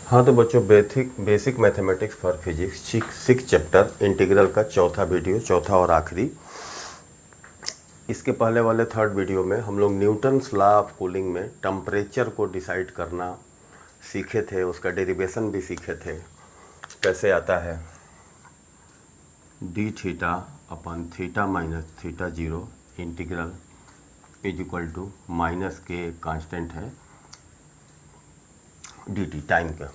हाँ तो बच्चों, basic mathematics for physics six chapter integral का चौथा वीडियो, चौथा और आखिरी। इसके पहले वाले थर्ड वीडियो में हम लोग न्यूटन्स लॉ ऑफ कूलिंग में टेम्परेचर को डिसाइड करना सीखे थे, उसका डेरिवेशन भी सीखे थे। कैसे आता है d theta upon theta minus theta zero integral is equal to minus k constant है डी टी टाइम का।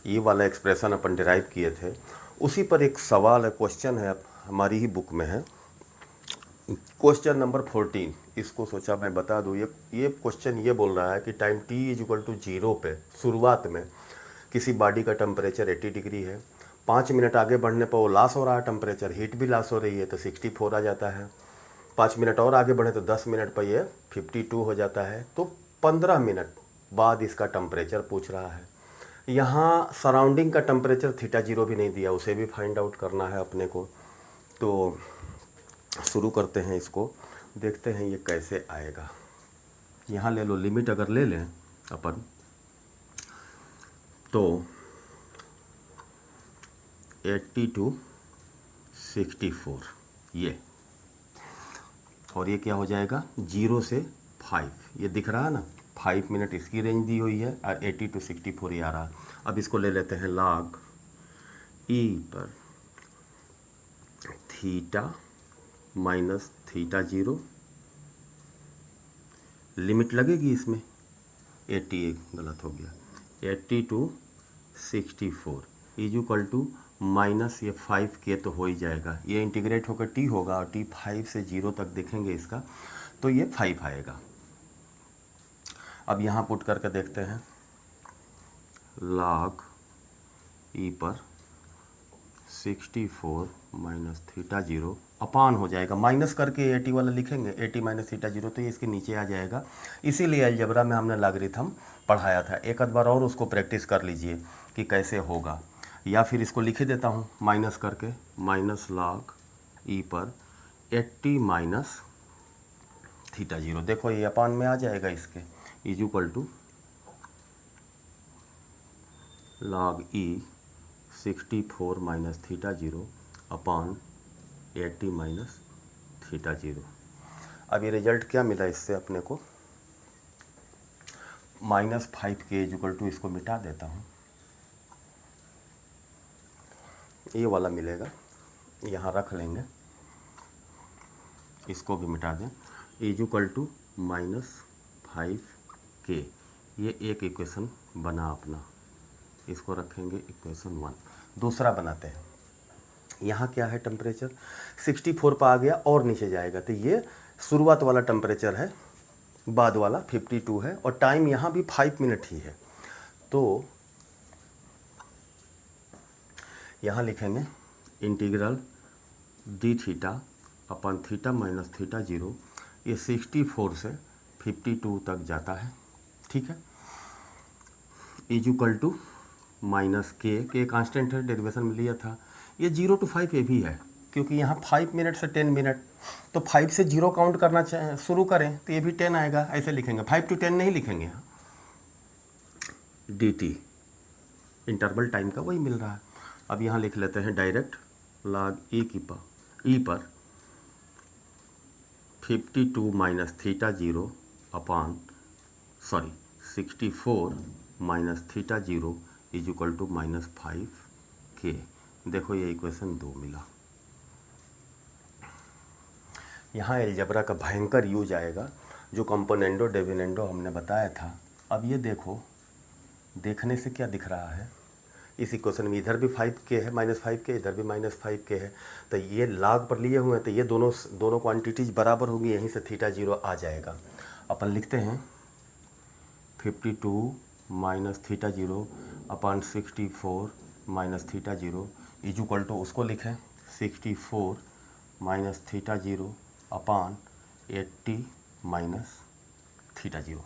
ये वाला एक्सप्रेशन अपन डिराइव किए थे। उसी पर एक सवाल है, क्वेश्चन है, हमारी ही बुक में है, क्वेश्चन नंबर 14। इसको सोचा मैं बता दूँ। ये क्वेश्चन ये बोल रहा है कि time t is equal to zero पे शुरुआत में किसी बॉडी का टेम्परेचर 80 डिग्री है। 5 मिनट आगे बढ़ने पर वो लॉस हो रहा है टेम्परेचर, हीट भी लॉस हो रही है तो 64 आ जाता है। 5 मिनट और आगे बढ़े तो 10 मिनट पर ये 52 हो जाता है। तो 15 मिनट बाद इसका टेम्परेचर पूछ रहा है। यहाँ सराउंडिंग का टेम्परेचर थीटा जीरो भी नहीं दिया, उसे भी फाइंड आउट करना है अपने को। तो शुरू करते हैं इसको, देखते हैं ये कैसे आएगा। यहाँ ले लो, लिमिट अगर ले लें अपन तो 80 to 64 ये, और ये क्या हो जाएगा 0 से 5, ये दिख रहा है ना, 5 मिनट इसकी रेंज दी हुई है और 80 to 64 ये आ रहा है। अब इसको ले लेते हैं log e पर theta minus theta zero, limit लगेगी इसमें 80, गलत हो गया, 80 to 64 is equal to minus ये 5 के तो हो ही जाएगा, ये इंटीग्रेट होकर t होगा और t 5 से 0 तक देखेंगे इसका, तो ये 5 आएगा। अब यहाँ पुट करके देखते हैं log e पर 64 माइनस थीटा जीरो अपान हो जाएगा, माइनस करके 80 वाला लिखेंगे, 80 माइनस थीटा जीरो तो ये इसके नीचे आ जाएगा। इसीलिए अलजेब्रा में हमने लॉगरिथम पढ़ाया था। एक आध बार और उसको प्रैक्टिस कर लीजिए कि कैसे होगा, या फिर इसको लिख ही देता हूँ माइनस करके, माइनस log e पर 80 माइनस थीटा जीरो, देखो ये अपान में आ जाएगा इसके, is equal to log e 64 minus theta zero upon 80 minus theta zero. अब ये रिजल्ट क्या मिला इससे अपने को, माइनस 5 के इज इक्वल टू, इसको मिटा देता हूँ, ये वाला मिलेगा, यहाँ रख लेंगे, इसको भी मिटा दें, इज इक्वल टू माइनस 5 के। ये एक इक्वेशन बना अपना, इसको रखेंगे इक्वेशन 1। दूसरा बनाते हैं, यहाँ क्या है टेम्परेचर 64 पर आ गया और नीचे जाएगा, तो ये शुरुआत वाला टेम्परेचर है, बाद वाला 52 है, और टाइम यहाँ भी 5 मिनट ही है। तो यहाँ लिखेंगे integral D theta upon theta minus theta zero, ये 64 से 52 तक जाता है, ठीक है, is equal to minus k constant है, डेरिवेशन में लिया था। ये 0 to 5 ये भी है, क्योंकि यहाँ 5 मिनट से 10 मिनट, तो 5 से 0 काउंट करना शुरू करें तो ये भी 10 आएगा, ऐसे लिखेंगे, 5 to 10 नहीं लिखेंगे यहाँ, डी टी इंटरवल टाइम का वही मिल रहा है। अब यहाँ लिख लेते हैं डायरेक्ट log ई पर 52 minus theta zero upon 64 minus theta zero is equal to minus 5 k. देखो ये इक्वेशन 2 मिला। यहाँ एलजेब्रा का भयंकर यूज आएगा, जो कंपोनेंडो डिविडेंडो हमने बताया था। अब ये देखो, देखने से क्या दिख रहा है, इस इक्वेशन में इधर भी 5 के है, माइनस 5 के, इधर भी माइनस 5 के है, तो ये log पर लिए हुए हैं, तो ये दोनों क्वांटिटीज बराबर होगी, यहीं से थीटा जीरो आ जाएगा। अपन लिखते हैं 52 minus theta zero upon 64 minus theta zero is equal to, उसको लिखें 64 minus theta zero upon 80 minus theta zero.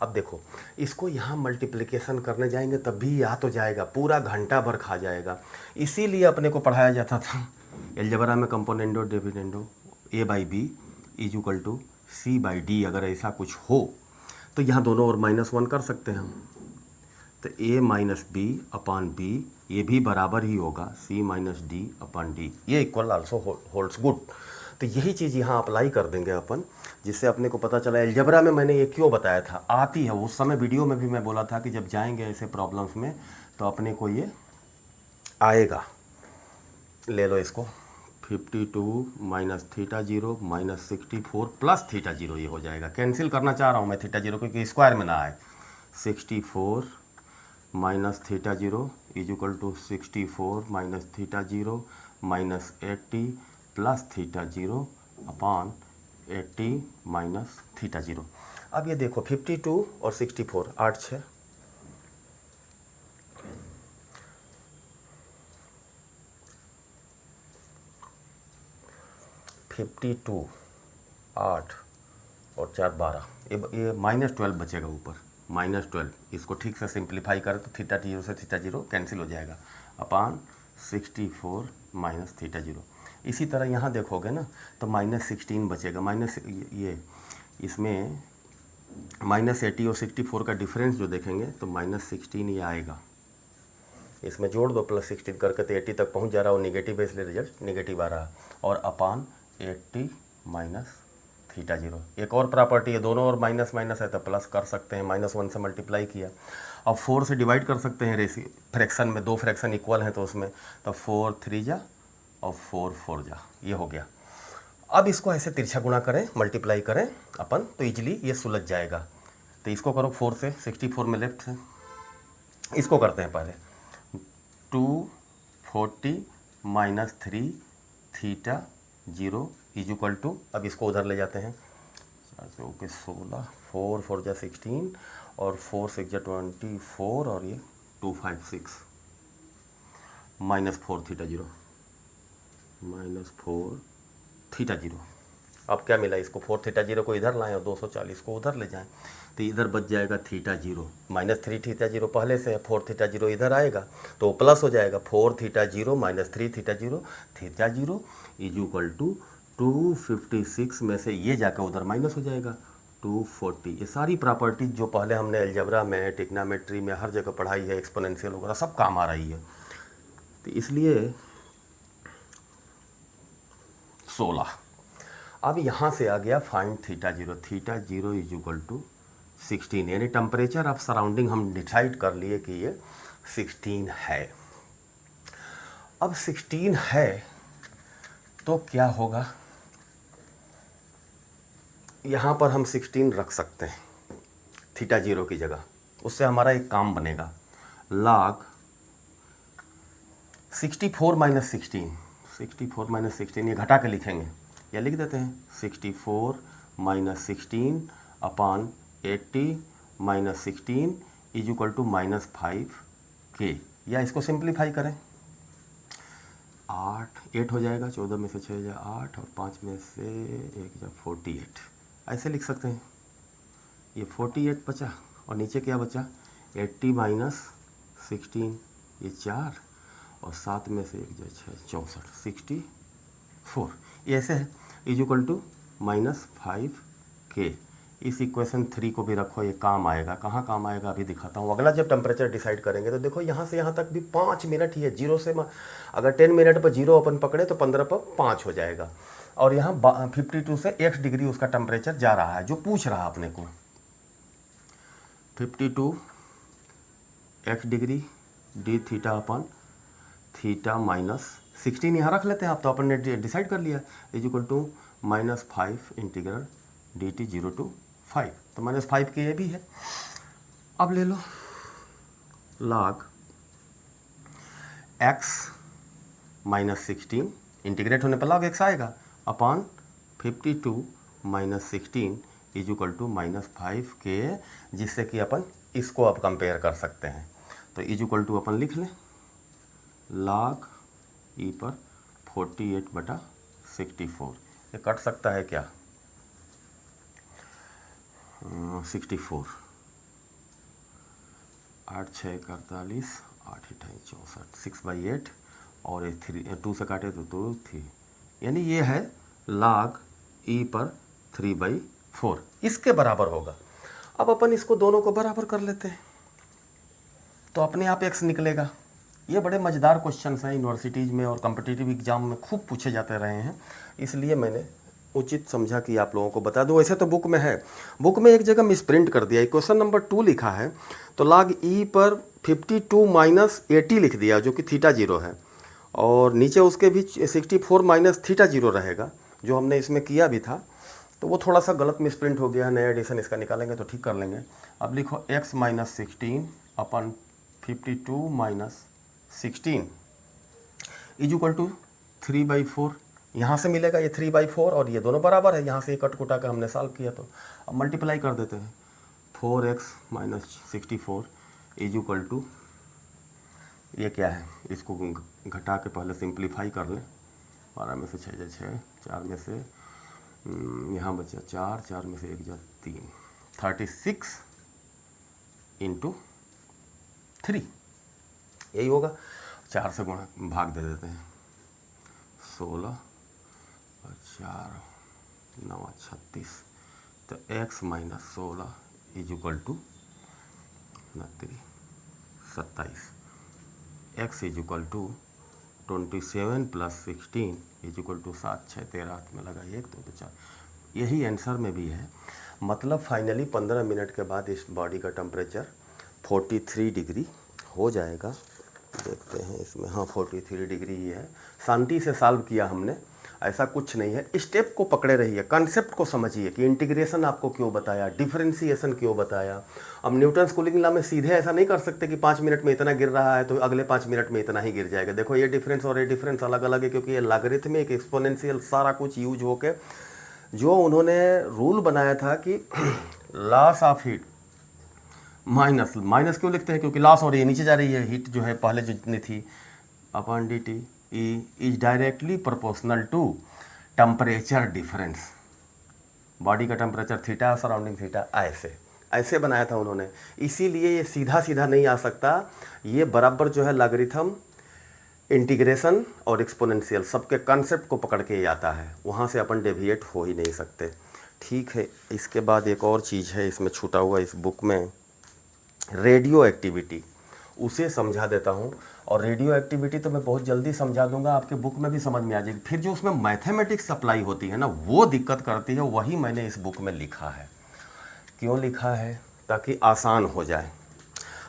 अब देखो, इसको यहाँ मल्टीप्लिकेशन करने जाएंगे तब भी आ तो जाएगा, पूरा घंटा भर खा जाएगा। इसीलिए अपने को पढ़ाया जाता था एलजेब्रा में componendo dividendo, a by B is equal to c by D. अगर ऐसा कुछ हो तो यहाँ दोनों और -1 कर सकते हैं हम, तो a minus B upon B ये भी बराबर ही होगा c minus D upon D, ये इक्वल आल्सो होल्ड्स गुड। तो यही चीज़ यहाँ अप्लाई कर देंगे अपन, जिससे अपने को पता चला अलजेब्रा में मैंने ये क्यों बताया था, आती है उस समय वीडियो में भी मैं बोला था कि जब जाएंगे ऐसे प्रॉब्लम्स में तो अपने को ये आएगा। ले लो इसको, 52 minus theta zero minus 64 plus theta zero, ये हो जाएगा। कैंसिल करना चाह रहा हूँ मैं थीटा जीरो क्योंकि स्क्वायर में ना आए। 64 minus theta zero is equal to 64 minus theta zero minus 80 plus theta zero upon 80 minus theta zero. अब ये देखो 52 और 64, 8 6 52 8 और 4 12, ये -12 बचेगा ऊपर, -12। इसको ठीक से सिंप्लीफाई करें तो थीटा जीरो से थीटा जीरो कैंसिल हो जाएगा अपॉन 64 माइनस थीटा जीरो। इसी तरह यहाँ देखोगे ना तो -16 बचेगा, माइनस ये इसमें -80 और 64 का डिफरेंस जो देखेंगे तो -16 ये आएगा। इसमें जोड़ दो +16 करके तो 80 तक पहुँच जा रहा है और निगेटिव है इसलिए रिजल्ट निगेटिव आ रहा है। और अपॉन 80 माइनस थीटा जीरो। एक और प्रॉपर्टी है, दोनों और माइनस माइनस है तो प्लस कर सकते हैं, -1 से मल्टीप्लाई किया। अब 4 से डिवाइड कर सकते हैं रेसी फ्रैक्शन में, दो फ्रैक्शन इक्वल हैं तो उसमें, तो 4 3 जा और 4 4 जा, ये हो गया। अब इसको ऐसे तिरछा गुणा करें, मल्टीप्लाई करें अपन तो इजीली ये सुलझ जाएगा। तो इसको करो 4 से, 64 में लेफ्ट से इसको करते हैं पहले, 240 minus 3 theta zero is equal to, अब इसको उधर ले जाते हैं, 16 4 4 जा 16 और 4 6 जा 24 और ये 256 -4 थीटा जीरो, -4 थीटा जीरो। अब क्या मिला इसको, 4 थीटा जीरो को इधर लाएं और 240 को उधर ले जाएं तो इधर बच जाएगा थीटा जीरो, -3 थीटा जीरो पहले से है, 4 थीटा जीरो इधर आएगा तो प्लस हो जाएगा, 4 theta zero minus 3 theta zero is equal to 256 में से ये जाकर उधर माइनस हो जाएगा 240। ये सारी प्रॉपर्टी जो पहले हमने अलजेब्रा में, ट्रिग्नोमेट्री में हर जगह पढ़ाई है, एक्सपोनेंशियल वगैरह सब काम आ रही है। तो इसलिए 16। अब यहाँ से आ गया find theta zero is equal to 16, यानी टेम्परेचर ऑफ सराउंडिंग हम डिसाइड कर लिए कि ये 16 है। अब 16 है तो क्या होगा, यहाँ पर हम 16 रख सकते हैं थीटा जीरो की जगह, उससे हमारा एक काम बनेगा, log 64 माइनस 16 ये घटा के लिखेंगे या लिख देते हैं 64 minus 16 upon 80 minus 16 is equal to -5k, या इसको सिंप्लीफाई करें, 8 हो जाएगा, 14 में से 6 जा 8 और 5 में से 1 जा 48, ऐसे लिख सकते हैं। ये 48 बचा और नीचे क्या बचा, 80 माइनस 16 ये 4 और 7 में से 1 जा 6 64 64, ये ऐसे है इज इक्वल टू -5k। इस इक्वेशन 3 को भी रखो, ये काम आएगा। कहाँ काम आएगा अभी दिखाता हूँ। अगला जब टेम्परेचर डिसाइड करेंगे तो देखो यहाँ से यहाँ तक भी 5 मिनट ही है, जीरो से अगर 10 मिनट पर जीरो अपन पकड़े तो 15 पर 5 हो जाएगा। और यहाँ 52 से x डिग्री उसका टेम्परेचर जा रहा है, जो पूछ रहा है अपने को, 52 x degree D theta upon theta minus 16 यहाँ रख लेते हैं आप, तो अपन ने डिसाइड कर लिया, is equal to -5 integral d t 0 to 5, तो -5 के ये भी है। अब ले लो log x माइनस 16, इंटीग्रेट होने पर log x आएगा, upon 52 minus 16 is equal to -5k, जिससे कि अपन इसको अब कंपेयर कर सकते हैं। तो इज इक्वल टू अपन लिख लें log e पर 48/64, ये कट सकता है क्या, 64, 8 6 48, 8 28 64, 6/8 और 2 से काटे तो 2 3, यानी ये है log e पर 3/4, इसके बराबर होगा। अब अपन इसको दोनों को बराबर कर लेते हैं, तो अपने आप x निकलेगा। ये बड़े मज़ेदार क्वेश्चंस हैं, यूनिवर्सिटीज़ में और कॉम्पिटिटिव एग्जाम में खूब पूछे जाते रहे हैं, इसलिए मैंने उचित समझा कि आप लोगों को बता दूं। वैसे तो बुक में है, बुक में एक जगह मिसप्रिंट कर दिया। क्वेश्चन नंबर 2 लिखा है तो log e पर 52 माइनस 80 लिख दिया जो कि थीटा 0 है, और नीचे उसके भी 64 माइनस थीटा 0 रहेगा जो हमने इसमें किया भी था, तो वो थोड़ा सा गलत मिसप्रिंट हो गया। नया एडिशन इसका निकालेंगे तो ठीक कर लेंगे। अब लिखो x minus 16 upon 52 minus 16 is equal to 3/4। यहाँ से मिलेगा ये 3/4 और ये दोनों बराबर है, यहाँ से कट कुटा कर हमने सॉल्व किया, तो अब मल्टीप्लाई कर देते हैं। 4x minus 64 is equal to, ये क्या है, इसको घटा के पहले सिंप्लीफाई कर लें। 12 में से 6 6, 4 में से यहाँ बचा 4, 4 में से 1 जा 3, 36 इंटू 3, यही होगा। 4 से गुणा भाग दे देते हैं, 16 और 4 9 36, तो x minus 16 is equal to 27, x is equal to 27 plus 16 is equal to 7 6 13, हाथ में लगा 1 2 4, यही आंसर में भी है। मतलब फाइनली 15 मिनट के बाद इस बॉडी का टेम्परेचर 43 डिग्री हो जाएगा। देखते हैं इसमें, हाँ 43 डिग्री ही है। शांति से सॉल्व किया हमने, ऐसा कुछ नहीं है। स्टेप को पकड़े रहिए, कॉन्सेप्ट को समझिए कि इंटीग्रेशन आपको क्यों बताया, डिफरेंशिएशन क्यों बताया। अब न्यूटन्स कूलिंग लॉ में सीधे ऐसा नहीं कर सकते कि 5 मिनट में इतना गिर रहा है तो अगले 5 मिनट में इतना ही गिर जाएगा। देखो ये डिफरेंस और ये डिफरेंस अलग अलग है, क्योंकि ये लॉगरिथमिक एक्सपोनेंशियल सारा कुछ यूज होके जो उन्होंने रूल बनाया था कि loss of heat minus, minus क्यों लिखते हैं, क्योंकि लॉस हो रही है, नीचे जा रही है हीट जो है पहले जो जितनी थी, upon dt is directly proportional to temperature difference. Body का टेम्परेचर थीटा, सराउंडिंग थीटा, ऐसे बनाया था उन्होंने, इसीलिए ये सीधा सीधा नहीं आ सकता। ये बराबर जो है लॉगरिथम, इंटीग्रेशन और एक्सपोनेंशियल सबके कॉन्सेप्ट को पकड़ के ही आता है, वहाँ से अपन डेविएट हो ही नहीं सकते। ठीक है, इसके बाद एक और चीज़ है इसमें छूटा हुआ इस बुक में, रेडियो एक्टिविटी, उसे समझा देता हूँ। और रेडियो एक्टिविटी तो मैं बहुत जल्दी समझा दूंगा, आपके बुक में भी समझ में आ जाएगी। फिर जो उसमें मैथमेटिक्स अप्लाई होती है ना, वो दिक्कत करती है, वही मैंने इस बुक में लिखा है। क्यों लिखा है, ताकि आसान हो जाए।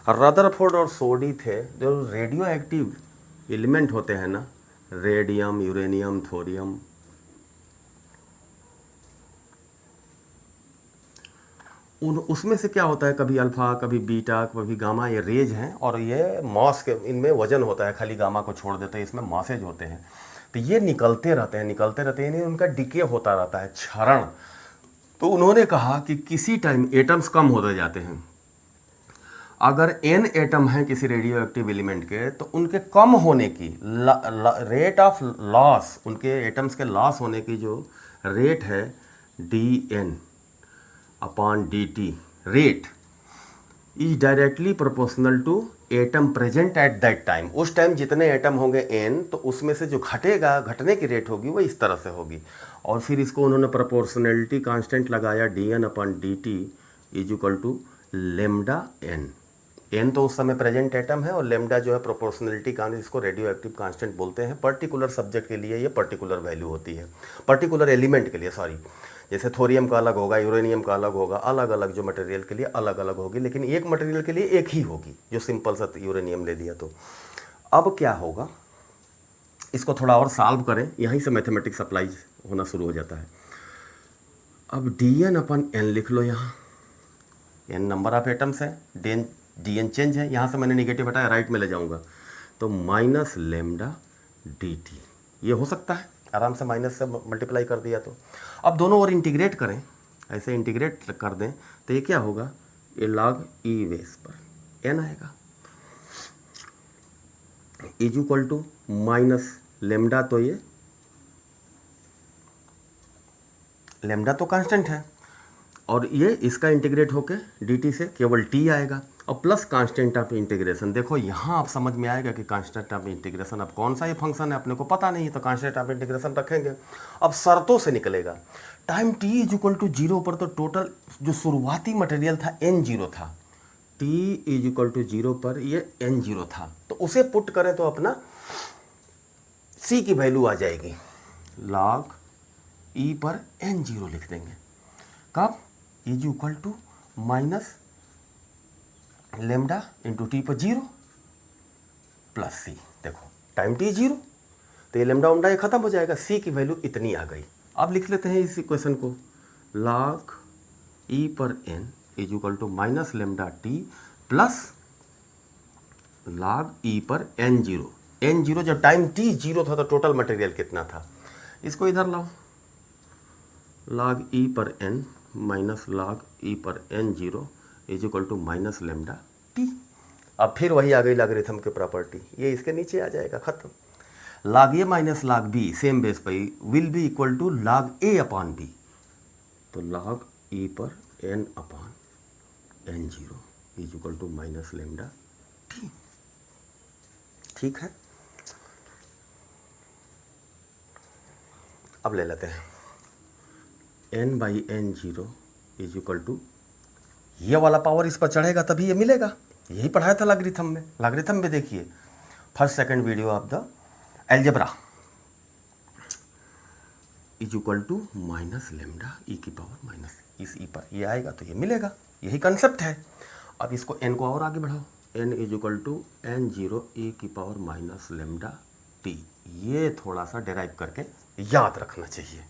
रदरफोर्ड और सोडी थे जो रेडियो एक्टिव एलिमेंट होते हैं ना, रेडियम, यूरेनियम, थोरियम, उसमें से क्या होता है, कभी अल्फ़ा, कभी बीटा, कभी गामा, ये रेज हैं, और ये मॉस के, इनमें वजन होता है, खाली गामा को छोड़ देते हैं, इसमें मॉसेज होते हैं। तो ये निकलते रहते हैं, यानी उनका डिके होता रहता है, क्षरण। तो उन्होंने कहा कि किसी टाइम एटम्स कम होते जाते हैं, अगर n एटम हैं किसी रेडियो एक्टिव एलिमेंट के, तो उनके कम होने की रेट ऑफ लॉस, उनके एटम्स के लॉस होने की जो रेट है dn upon dt, rate is directly proportional to atom present at that time. उस टाइम जितने एटम होंगे n, तो उसमें से जो घटेगा, घटने की रेट होगी वो इस तरह से होगी। और फिर इसको उन्होंने प्रोपोर्शनलिटी कांस्टेंट लगाया, dn upon dt is equal to lambda n। n तो उस समय प्रेजेंट एटम है, और लेमडा जो है प्रोपोर्शनलिटी कांस्टेंट, इसको रेडियो एक्टिव कांस्टेंट बोलते हैं। पर्टिकुलर सब्जेक्ट के लिए ये पर्टिकुलर वैल्यू होती है, पर्टिकुलर एलिमेंट के लिए, सॉरी। जैसे थोरियम का अलग होगा, यूरेनियम का अलग होगा, अलग अलग जो मटेरियल के लिए अलग अलग होगी, लेकिन एक मटेरियल के लिए एक ही होगी, जो सिंपल सा यूरेनियम ले लिया। तो अब क्या होगा, इसको थोड़ा और सॉल्व करें, यहीं से मैथमेटिक्स अप्लाई होना शुरू हो जाता है। अब dn अपन n लिख लो, यहाँ n नंबर ऑफ एटम्स है, dn चेंज है, यहाँ से मैंने निगेटिव हटाया, राइट में ले जाऊँगा, तो माइनस लेमडा dt, ये हो सकता है आराम से, माइनस से मल्टीप्लाई कर दिया। तो अब दोनों ओर इंटीग्रेट करें, ऐसे इंटीग्रेट कर दें तो ये क्या होगा, ये लॉग ई बेस पर n आएगा, is equal to minus lambda, तो ये लेमडा तो कांस्टेंट है, और ये इसका इंटीग्रेट होके dt से केवल t आएगा, और प्लस कांस्टेंट ऑफ इंटीग्रेशन। देखो यहाँ आप समझ में आएगा कि कांस्टेंट ऑफ इंटीग्रेशन, अब कौन सा ये फंक्शन है अपने को पता नहीं है, तो कांस्टेंट ऑफ इंटीग्रेशन रखेंगे। अब शर्तों से निकलेगा, time t is equal to 0 पर तो टोटल जो शुरुआती मटेरियल था n0 था, टी इज इक्वल टू 0 पर ये n0 था, तो उसे पुट करें तो अपना c की वैल्यू आ जाएगी log e पर n0 लिख देंगे। कब? Is equal to minus lambda into t पर 0 प्लस सी। देखो टाइम टी 0, तो ये लेमडा उमडा ये खत्म हो जाएगा, सी की वैल्यू इतनी आ गई। अब लिख लेते हैं इस इक्वेशन को, log e पर n is equal to minus lambda t plus log e पर n0। n0 जब टाइम t 0 था तो टोटल मटेरियल कितना था, इसको इधर लाओ, log e पर n माइनस log e पर n0 is equal to minus lambda t. अब फिर वही आ गई लॉगरिथम की प्रॉपर्टी, ये इसके नीचे आ जाएगा, खत्म। log a minus log b same base पर will be equal to log a upon b, तो log e पर n upon n0 is equal to minus lambda t. ठीक है, अब ले लेते हैं n by n0 is equal to, ये वाला पावर इस पर चढ़ेगा तभी ये मिलेगा, यही पढ़ाया था लॉगरिथम में। लॉगरिथम में देखिए first second video of the algebra is equal to minus lambda e की पावर माइनस इस ई पर ये आएगा तो ये मिलेगा, यही कंसेप्ट है। अब इसको n को और आगे बढ़ाओ, n is equal to n0 e की पावर माइनस लेमडा टी, ये थोड़ा सा डेराइव करके याद रखना चाहिए।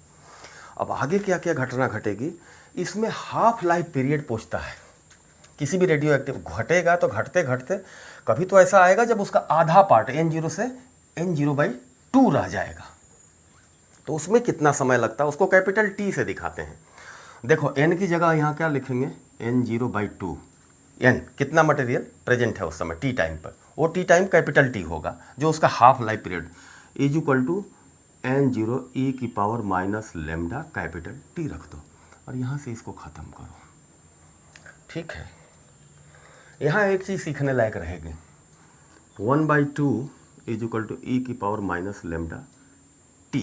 अब आगे क्या क्या घटना घटेगी, इसमें हाफ लाइफ पीरियड पूछता है, किसी भी रेडियो एक्टिव घटेगा तो घटते घटते कभी तो ऐसा आएगा जब उसका आधा पार्ट n0 से n0/2 रह जाएगा, तो उसमें कितना समय लगता है उसको कैपिटल T से दिखाते हैं। देखो n की जगह यहाँ क्या लिखेंगे, n0/2, n कितना मटेरियल प्रेजेंट है उस समय टी टाइम पर, वो टी टाइम कैपिटल T होगा जो उसका half life period is equal to n0 e की power minus lambda capital T रख दो और यहाँ से इसको ख़त्म करो। ठीक है, यहाँ एक चीज़ सीखने लायक रहेगी, 1/2 इज इक्वल टू ई की power minus lambda T.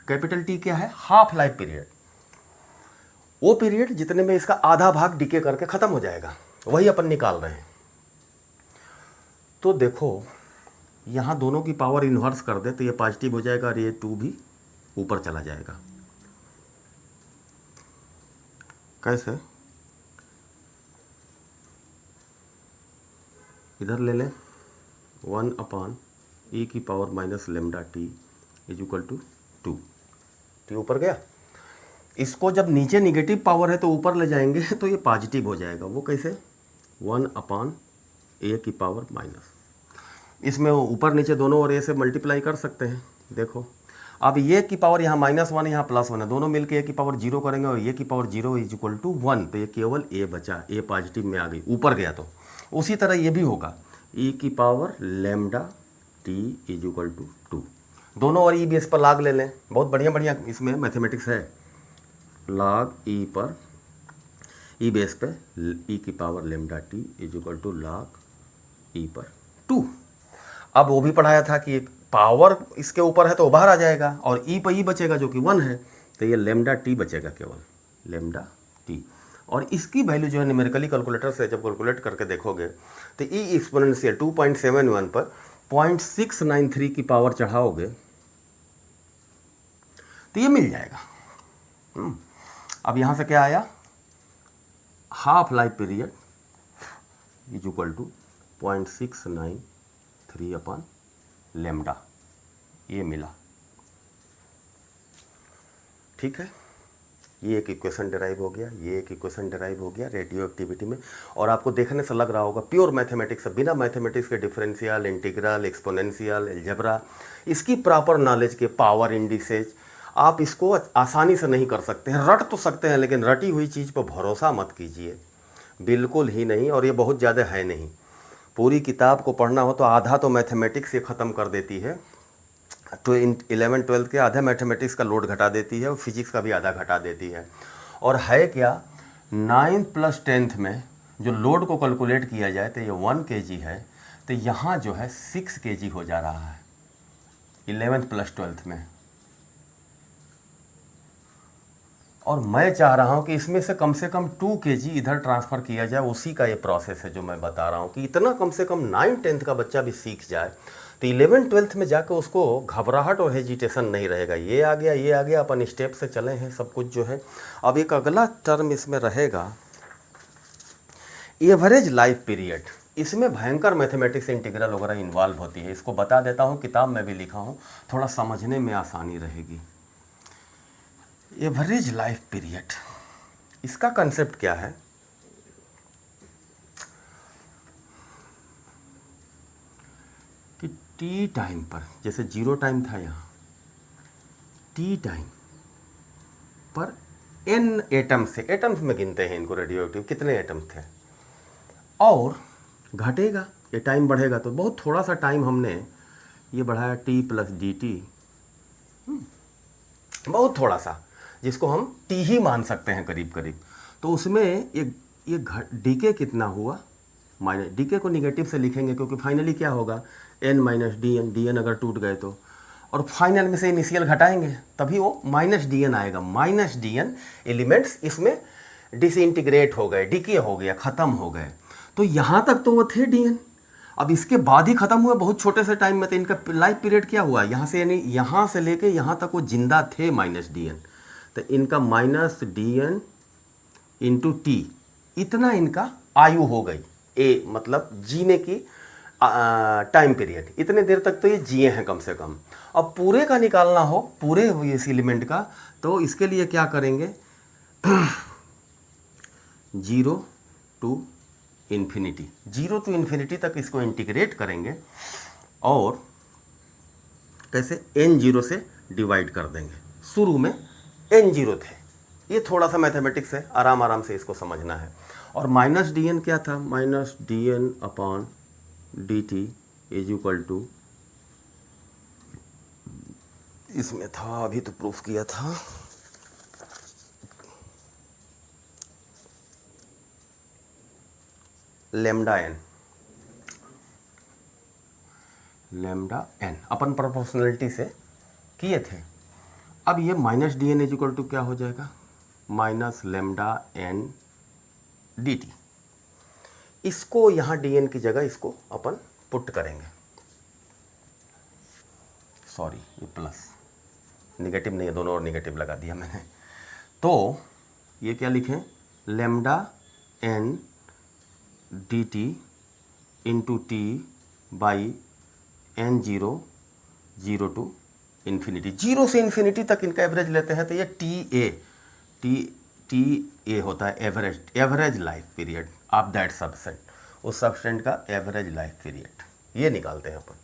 Capital T क्या है, हाफ लाइफ पीरियड, वो पीरियड जितने में इसका आधा भाग डिके करके ख़त्म हो जाएगा, वही अपन निकाल रहे हैं। तो देखो यहाँ दोनों की पावर इन्वर्स कर दे तो ये पॉजिटिव हो जाएगा और ये 2 भी ऊपर चला जाएगा। कैसे, इधर ले लें 1 अपॉन ई की power minus lambda t is equal to 2, t ऊपर गया। इसको जब नीचे निगेटिव पावर है तो ऊपर ले जाएंगे तो ये पॉजिटिव हो जाएगा, वो कैसे, 1 अपॉन ए की पावर माइनस, इसमें ऊपर नीचे दोनों और ए से मल्टीप्लाई कर सकते हैं। देखो अब ये की पावर यहाँ -1 यहाँ +1 है, दोनों मिलके ए की पावर 0 करेंगे और ये की पावर 0 इज इक्वल टू 1, तो ये केवल ए बचा, ए पॉजिटिव में आ गई, ऊपर गया। तो उसी तरह ये भी होगा, ई की power lambda t is equal to 2, दोनों और ई बेस पर लॉग ले लें, बहुत बढ़िया बढ़िया इसमें मैथमेटिक्स है। लॉग ई पर ई बेस पे ई की power lambda t is equal to log e पर 2। अब वो भी पढ़ाया था कि पावर इसके ऊपर है तो बाहर आ जाएगा और ई पर ई बचेगा जो कि 1 है, तो ये लेमडा टी बचेगा, केवल लेमडा टी। और इसकी वैल्यू जो है न्यूमेरिकली कैलकुलेटर से जब कैलकुलेट करके देखोगे तो ई एक्सपोनेंशियल 2.71 पर 0.693 की पावर चढ़ाओगे तो ये मिल जाएगा। अब यहाँ से क्या आया, half life period is equal to 0.693 upon lambda, ये मिला। ठीक है, ये एक इक्वेशन डिराइव हो गया, ये एक इक्वेशन डिराइव हो गया रेडियो एक्टिविटी में। और आपको देखने से लग रहा होगा प्योर मैथमेटिक्स, बिना मैथमेटिक्स के डिफरेंशियल, इंटीग्रल, एक्सपोनेंशियल, अलजेब्रा, इसकी प्रॉपर नॉलेज के पावर इंडिसेज, आप इसको आसानी से नहीं कर सकते हैं। रट तो सकते हैं लेकिन रटी हुई चीज़ पर भरोसा मत कीजिए, बिल्कुल ही नहीं। और ये बहुत ज़्यादा है नहीं, पूरी किताब को पढ़ना हो तो आधा तो मैथमेटिक्स ये ख़त्म कर देती है, तो 11th-12th के आधा मैथमेटिक्स का लोड घटा देती है और फिजिक्स का भी आधा घटा देती है। और है क्या, 9th + 10th में जो लोड को कैलकुलेट किया जाए तो ये 1 kg है, तो यहाँ जो है 6 kg हो जा रहा है 11th + 12th में। और मैं चाह रहा हूँ कि इसमें से कम 2 kg इधर ट्रांसफ़र किया जाए, उसी का ये प्रोसेस है जो मैं बता रहा हूँ कि इतना कम से कम 9th-10th का बच्चा भी सीख जाए तो 11th-12th में जाकर उसको घबराहट और हेजिटेशन नहीं रहेगा। ये आ गया, अपन स्टेप से चले हैं सब कुछ जो है। अब एक अगला टर्म इसमें रहेगा एवरेज लाइफ पीरियड। इसमें भयंकर मैथमेटिक्स इंटीग्रल वगैरह इन्वॉल्व होती है। इसको बता देता हूँ, किताब में भी लिखा हूँ, थोड़ा समझने में आसानी रहेगी। एवरेज लाइफ पीरियड, इसका कंसेप्ट क्या है कि टी टाइम पर, जैसे 0 टाइम था यहाँ, टी टाइम पर n एटम्स से, एटम्स में गिनते हैं इनको रेडियो एक्टिव, कितने एटम्स थे, और घटेगा, ये टाइम बढ़ेगा। तो बहुत थोड़ा सा टाइम हमने ये बढ़ाया t + dt, बहुत थोड़ा सा, जिसको हम t ही मान सकते हैं करीब करीब। तो उसमें ये डीके कितना हुआ, माइनस डीके को निगेटिव से लिखेंगे क्योंकि फाइनली क्या होगा, n - dn, dn अगर टूट गए तो, और फाइनल में से इनिशियल घटाएंगे तभी वो -dn आएगा। -dn एलिमेंट्स इसमें डिसइंटीग्रेट हो गए, डीके हो गया, ख़त्म हो गए। तो यहाँ तक तो वो थे dn, अब इसके बाद ही ख़त्म हुआ बहुत छोटे से टाइम में। तो इनका लाइफ पीरियड क्या हुआ, यहाँ से, यानी यहाँ से लेके यहाँ तक वो जिंदा थे -dn, तो इनका -dn × t, इतना इनका आयु हो गई। ए मतलब जीने की टाइम पीरियड, इतने देर तक तो ये जिए हैं कम से कम। अब पूरे का निकालना हो, पूरे इस एलिमेंट का, तो इसके लिए क्या करेंगे 0 to इन्फिनिटी, 0 to इन्फिनिटी तक इसको इंटीग्रेट करेंगे और कैसे n0 से डिवाइड कर देंगे। शुरू में n0 थे, ये थोड़ा सा मैथमेटिक्स है, आराम आराम से इसको समझना है। और -dn क्या था, -dn/dt = इसमें था, अभी तो प्रूफ किया था, λn, अपन प्रोपोर्शनलिटी से किए थे। अब ये -dn = क्या हो जाएगा, -λn dt। इसको यहाँ dn की जगह इसको अपन पुट करेंगे, सॉरी ये प्लस, निगेटिव नहीं है, दोनों और निगेटिव लगा दिया मैंने। तो ये क्या लिखें, λn dt × t by n0 0 to infinity, 0 से इन्फिनिटी तक इनका एवरेज लेते हैं। तो ये TA होता है average life period of that substance, उस सब्सटेंट का एवरेज लाइफ पीरियड, ये निकालते हैं अपन।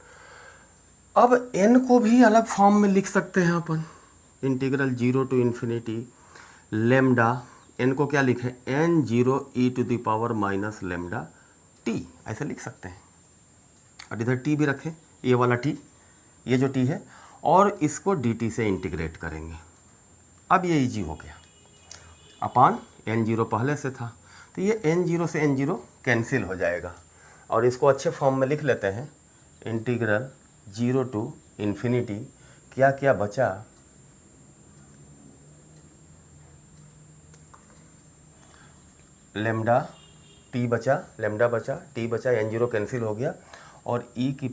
अब n को भी अलग फॉर्म में लिख सकते हैं अपन, integral 0 to infinity lambda, n को क्या लिखें, n0 e⁻ λt, ऐसे लिख सकते हैं। और इधर t भी रखें, ये वाला t, ये जो t है, और इसको dt से इंटीग्रेट करेंगे। अब ये इजी हो गया, अपान n0 पहले से था, तो ये n0 से n0 कैंसिल हो जाएगा। और इसको अच्छे फॉर्म में लिख लेते हैं, इंटीग्रल 0 to इन्फिनिटी, क्या क्या बचा, लैम्डा t बचा, लैम्डा बचा, t बचा, n0 कैंसिल हो गया, और e⁻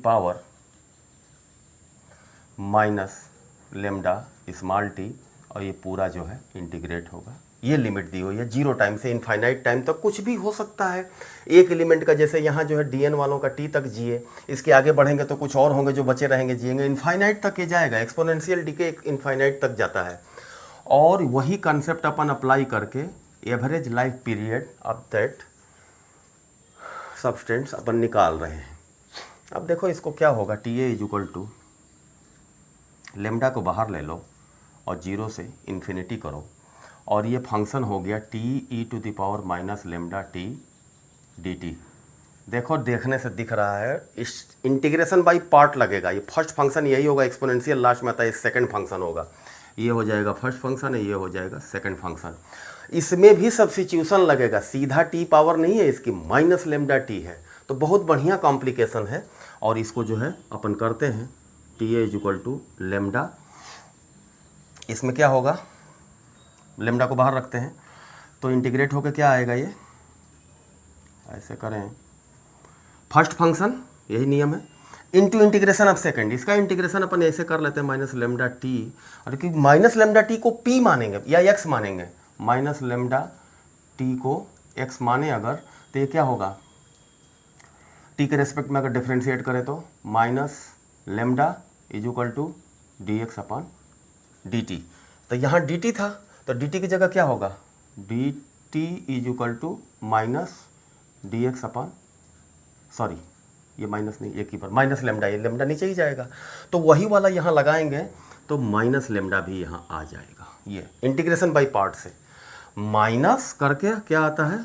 -λ और ये पूरा जो है इंटीग्रेट होगा। ये लिमिट दी हुई है, 0 टाइम से इनफाइनाइट टाइम तक कुछ भी हो सकता है। एक एलिमेंट का, जैसे यहाँ जो है dn वालों का t तक जिए, इसके आगे बढ़ेंगे तो कुछ और होंगे जो बचे रहेंगे, जिएंगे, इनफाइनाइट तक ये जाएगा, एक्सपोनेंशियल डीके इनफाइनाइट तक जाता है। और वही कंसेप्ट अपन अप्लाई करके average life period of that substance अपन निकाल रहे हैं। अब देखो इसको क्या होगा, TA = लैम्डा को बाहर ले लो और 0 से इन्फिनिटी करो, और ये फंक्शन हो गया te⁻ λt dt। देखो देखने से दिख रहा है, इस इंटीग्रेशन बाई पार्ट लगेगा। ये फर्स्ट फंक्शन यही होगा, एक्सपोनेंशियल लास्ट में आता है, सेकंड फंक्शन होगा, ये हो जाएगा फर्स्ट फंक्शन है, ये हो जाएगा सेकंड फंक्शन। इसमें भी सब्स्टिट्यूशन लगेगा, सीधा t पावर नहीं है इसकी, -λt है। तो बहुत बढ़िया कॉम्प्लिकेशन है। और इसको जो है अपन करते हैं, TA = लैम्डा, इसमें क्या होगा लेमडा को बाहर रखते हैं, तो इंटीग्रेट होकर क्या आएगा, ये ऐसे करें फर्स्ट फंक्शन, यही नियम है, इंटू इंटीग्रेशन ऑफ सेकंड। इसका इंटीग्रेशन अपन ऐसे कर लेते हैं माइनस लेमडा टी, और क्योंकि माइनस लेमडा टी को पी मानेंगे या एक्स मानेंगे, माइनस लेमडा टी को एक्स माने अगर, तो ये क्या होगा, टी के रेस्पेक्ट में अगर डिफ्रेंशिएट करें तो minus lambda is equal to d x upon d t. तो यहाँ डी टी था, तो डी टी की जगह क्या होगा, d t is equal to minus d x upon, sorry ये माइनस नहीं, एक ही बार माइनस लेमडा, ये लेमडा नीचे ही जाएगा, तो वही वाला यहाँ लगाएंगे तो माइनस लेमडा भी यहाँ आ जाएगा। ये इंटीग्रेशन बाय पार्ट से माइनस करके क्या आता है,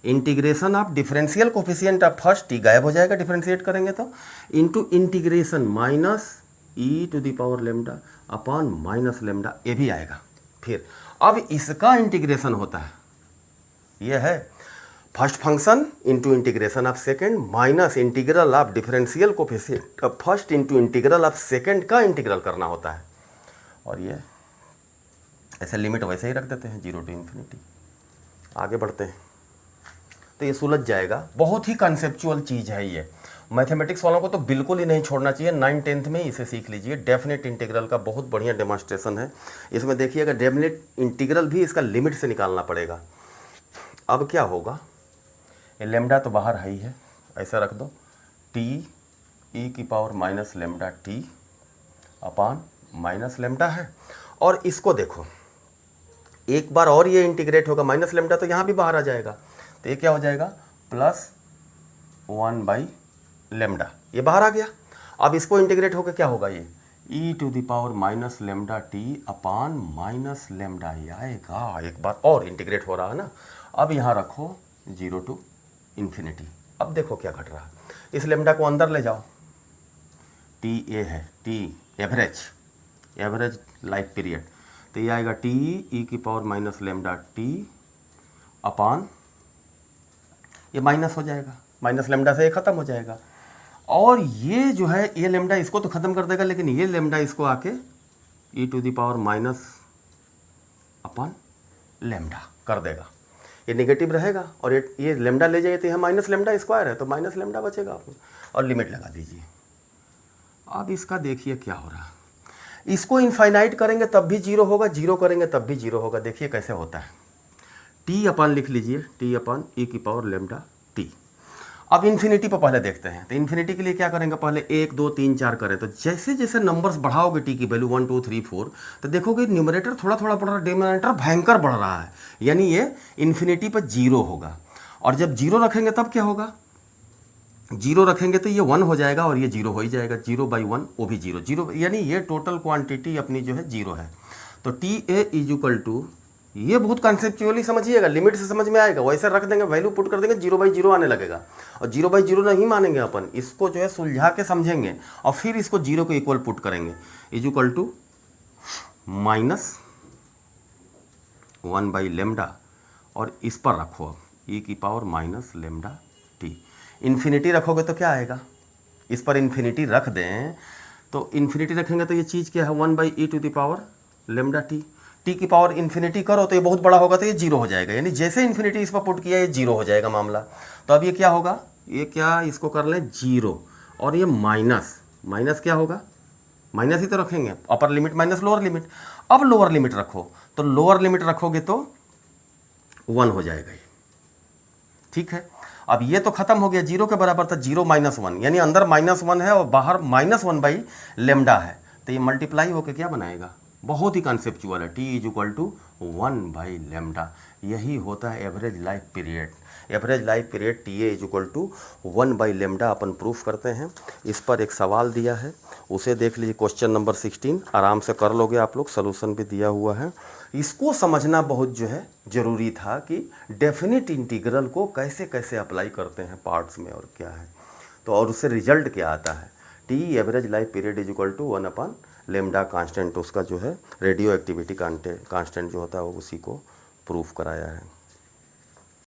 integration of differential coefficient of first t गायब हो जाएगा डिफरेंशिएट करेंगे तो, into integration minus e to the power lambda upon minus lambda, ये भी आएगा। फिर अब इसका इंटीग्रेशन होता है, ये है first function into integration of second minus integral of differential coefficient of first into integral of second का इंटीग्रल करना होता है, और ये ऐसे लिमिट वैसे ही रख देते हैं 0 टू इन्फिनिटी। आगे बढ़ते हैं तो ये सुलझ जाएगा, बहुत ही कंसेप्चुअल चीज़ है ये, मैथमेटिक्स वालों को तो बिल्कुल ही नहीं छोड़ना चाहिए, 9th 10th में इसे सीख लीजिए। डेफिनेट इंटीग्रल का बहुत बढ़िया डेमोन्स्ट्रेशन है इसमें, देखिएगा डेफिनेट इंटीग्रल भी इसका लिमिट से निकालना पड़ेगा। अब क्या होगा, ये लेमडा तो बाहर है ही है, ऐसा रख दो, टी ई की power minus lambda t upon minus lambda है, और इसको देखो एक बार और ये इंटीग्रेट होगा, माइनस लेमडा तो यहाँ भी बाहर आ जाएगा, तो ये क्या हो जाएगा प्लस 1 बाई लेमडा, ये बाहर आ गया। अब इसको इंटीग्रेट होकर क्या होगा, ये e to the power minus lambda t upon minus lambda, ये आएगा। एक बार और इंटीग्रेट हो रहा है ना, अब यहाँ रखो 0 टू इन्फिनिटी। अब देखो क्या घट रहा है, इस लेमडा को अंदर ले जाओ, टी ए है, टी एवरेज लाइफ पीरियड, तो ये आएगा टी ई की पावर माइनस लेमडा टी अपान, ये माइनस हो जाएगा, माइनस लेमडा से ये ख़त्म हो जाएगा, और ये जो है ये लेमडा इसको तो ख़त्म कर देगा, लेकिन ये लेमडा इसको आके e to the power minus upon lambda कर देगा, ये नेगेटिव रहेगा, और ये लेमडा ले जाइए तो यहाँ माइनस लेमडा स्क्वायर है, तो माइनस लेमडा बचेगा आपको, और लिमिट लगा दीजिए। अब इसका देखिए क्या हो रहा है, इसको इनफाइनाइट करेंगे तब भी 0 होगा, 0 करेंगे तब भी 0 होगा। देखिए कैसे होता है, टी अपान लिख लीजिए, टी अपान ई की पावर लेमडा टी। अब इन्फिनिटी पर पहले देखते हैं, तो इन्फिनिटी के लिए क्या करेंगे, पहले 1 2 3 4 करें, तो जैसे जैसे नंबर्स बढ़ाओगे टी की वैल्यू 1 2 3 4, तो देखोगे न्यूमरेटर थोड़ा थोड़ा बढ़ रहा है, डिनोमिनेटर भयंकर बढ़ रहा है, यानी ये इन्फिनिटी पर 0 होगा, और जब 0 रखेंगे तब क्या होगा, 0 रखेंगे तो ये 1 हो जाएगा, और ये 0 हो ही जाएगा, 0 बाई 1 वो भी 0 0, यानी ये टोटल क्वांटिटी अपनी जो है 0 है। तो t a is equal to, ये बहुत कंसेप्चुअली समझिएगा, लिमिट से समझ में आएगा, वैसे रख देंगे, वैल्यू पुट कर देंगे, 0 बाई 0 आने लगेगा, और 0 बाई 0 नहीं मानेंगे अपन, इसको जो है सुलझा के समझेंगे, और फिर इसको 0 को इक्वल पुट करेंगे, is equal to minus 1 by lambda, और इस पर रखो अब ई की power minus lambda t. Infinity रखोगे तो क्या आएगा, इस पर इन्फिनिटी रख दें, तो इन्फिनिटी रखेंगे तो ये चीज़ क्या है, 1 by e to the power lambda t, t की पावर इन्फिनिटी करो तो ये बहुत बड़ा होगा, तो ये 0 हो जाएगा, यानी जैसे इन्फिनिटी इस पर पुट किया ये 0 हो जाएगा मामला। तो अब ये क्या होगा, ये क्या इसको कर लें 0, और ये माइनस क्या होगा, माइनस ही तो रखेंगे, upper limit minus lower limit. अब लोअर लिमिट रखो, तो लोअर लिमिट रखोगे तो 1 हो जाएगा ये, ठीक है। अब ये तो खत्म हो गया, 0 के बराबर था, 0 माइनस 1, यानी अंदर -1 है और बाहर -1 बाई लेमडा है, तो ये मल्टीप्लाई होकर क्या बनाएगा, बहुत ही कंसेप्चुअल है, t is equal to 1 by lambda. यही होता है average life period. Average life period t a is equal to 1 by lambda अपन प्रूफ करते हैं। इस पर एक सवाल दिया है, उसे देख लीजिए, क्वेश्चन नंबर 16, आराम से कर लोगे आप लोग, सोल्यूशन भी दिया हुआ है। इसको समझना बहुत जो है ज़रूरी था कि डेफिनेट इंटीग्रल को कैसे कैसे अप्लाई करते हैं पार्ट्स में, और क्या है, तो और उससे रिजल्ट क्या आता है, t average life period is equal to 1 upon lambda constant, उसका जो है रेडियो एक्टिविटी कांस्टेंट जो होता है वो उसी को प्रूफ कराया है।